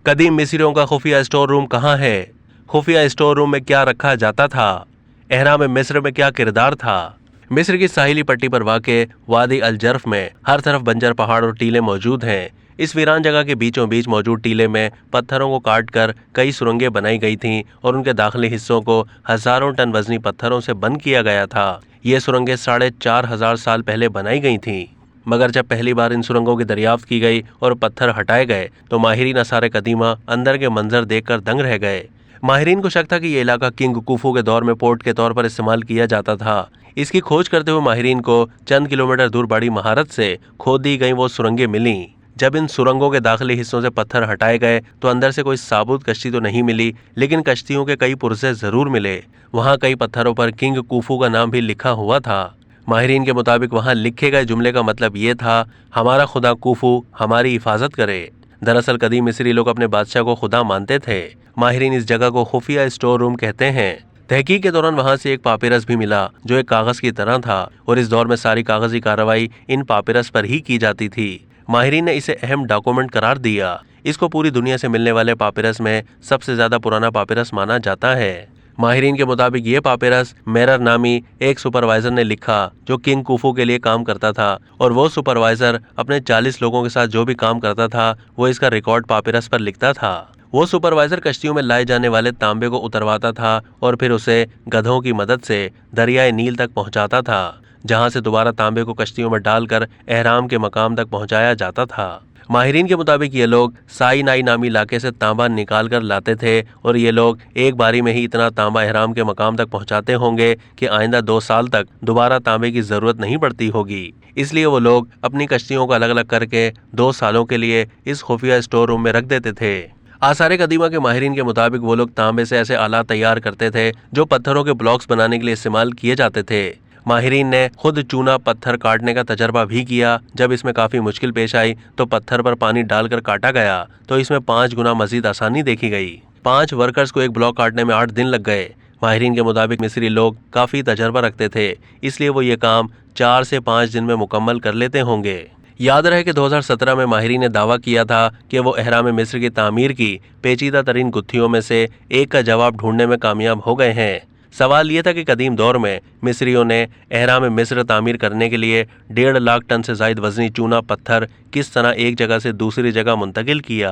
कदीम मिस्रियों का खुफिया स्टोर रूम कहाँ है? खुफिया स्टोर रूम में क्या रखा जाता था? एहराम मिस्र में क्या किरदार था? मिस्र की साहिली पट्टी पर वाक़े वादी अल जर्फ में हर तरफ बंजर पहाड़ और टीले मौजूद हैं। इस वीरान जगह के बीचों बीच मौजूद टीले में पत्थरों को काट कर कई सुरंगें बनाई गई थीं और उनके दाखिली हिस्सों को हजारों टन वजनी पत्थरों से बंद किया गया था। ये सुरंगें 4,500 साल पहले बनाई गई थीं। मगर जब पहली बार इन सुरंगों की दरियाफ्त की गई और पत्थर हटाए गए तो माहिरीन आसार कदीमा अंदर के मंजर देखकर दंग रह गए। माहिरीन को शक था कि ये इलाका किंग कुफू के दौर में पोर्ट के तौर पर इस्तेमाल किया जाता था। इसकी खोज करते हुए माहिरीन को चंद किलोमीटर दूर बड़ी महारत से खोद दी गई वो सुरंगें मिलीं। जब इन सुरंगों के दाखिली हिस्सों से पत्थर हटाए गए तो अंदर से कोई साबुत कश्ती तो नहीं मिली, लेकिन कश्तियों के कई पुर्जे जरूर मिले। वहाँ कई पत्थरों पर किंग कुफू का नाम भी लिखा हुआ था। माहिरीन के मुताबिक वहाँ लिखे गए जुमले का मतलब ये था, हमारा खुदा कुफू हमारी हिफाजत करे। दरअसल कदीम मिस्री लोग अपने बादशाह को खुदा मानते थे। माहिरीन इस जगह को खुफिया स्टोर रूम कहते हैं। तहकीक के दौरान वहां से एक पापिरस भी मिला जो एक कागज की तरह था और इस दौर में सारी कागजी कार्रवाई इन पापिरस पर ही की जाती थी। माहिरीन ने इसे अहम डॉक्यूमेंट करार दिया। इसको पूरी दुनिया से मिलने वाले पापिरस में सबसे ज्यादा पुराना पापिरस माना जाता है। माहिरीन के मुताबिक ये पापिरस मेरर नामी एक सुपरवाइजर ने लिखा जो किंग कुफू के लिए काम करता था, और वो सुपरवाइजर अपने 40 लोगों के साथ जो भी काम करता था वो इसका रिकॉर्ड पापिरस पर लिखता था। वो सुपरवाइजर कश्तियों में लाए जाने वाले तांबे को उतरवाता था और फिर उसे गधों की मदद से दरियाए नील तक पहुंचाता था, जहां से दोबारा तांबे को कश्तियों में डालकर एहराम के मकाम तक पहुंचाया जाता था। माहिरीन के मुताबिक ये लोग साइनाई नामी इलाके से तांबा निकाल कर लाते थे और ये लोग एक बारी में ही इतना तांबा एहराम के मकाम तक पहुंचाते होंगे कि आइंदा 2 साल तक दोबारा तांबे की जरूरत नहीं पड़ती होगी। इसलिए वो लोग अपनी कश्तियों को अलग अलग करके 2 सालों के लिए इस खुफिया स्टोर रूम में रख देते थे। आसार कदीमा के माहिरीन के मुताबिक वो लोग तांबे से ऐसे आलात तैयार करते थे जो पत्थरों के ब्लॉक्स बनाने के लिए इस्तेमाल किए जाते थे। माहिरीन ने खुद चूना पत्थर काटने का तजर्बा भी किया। जब इसमें काफी मुश्किल पेश आई तो पत्थर पर पानी डालकर काटा गया तो इसमें 5 गुना मजीद आसानी देखी गई। 5 वर्कर्स को एक ब्लॉक काटने में 8 दिन लग गए। माहिरीन के मुताबिक मिस्री लोग काफी तजर्बा रखते थे, इसलिए वो ये काम 4 से 5 दिन में मुकम्मल कर लेते होंगे। याद रहे कि 2017 में माहिरीन ने दावा किया था कि वो एहराम मिस्र की तामीर की पेचीदा तरीन गुत्थियों में से एक का जवाब ढूंढने में कामयाब हो गए हैं। सवाल ये था कि कदीम दौर में मिस्रियों ने एहराम मिस्र तामीर करने के लिए 1.5 लाख टन से जायद वजनी चूना पत्थर किस तरह एक जगह से दूसरी जगह मुंतकिल किया।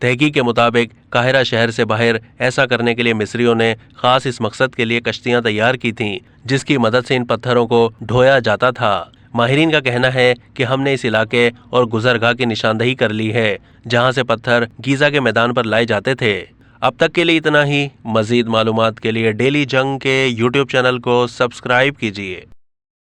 तहकीक के मुताबिक काहिरा शहर से बाहर ऐसा करने के लिए मिस्रियों ने खास इस मकसद के लिए कश्तियां तैयार की थीं, जिसकी मदद से इन पत्थरों को ढोया जाता था। माहिरीन का कहना है कि हमने इस इलाके और गुजरगाह की निशानदही कर ली है जहां से पत्थर गीजा के मैदान पर लाए जाते थे। अब तक के लिए इतना ही। मजीद मालूमात के लिए डेली जंग के YouTube चैनल को सब्सक्राइब कीजिए।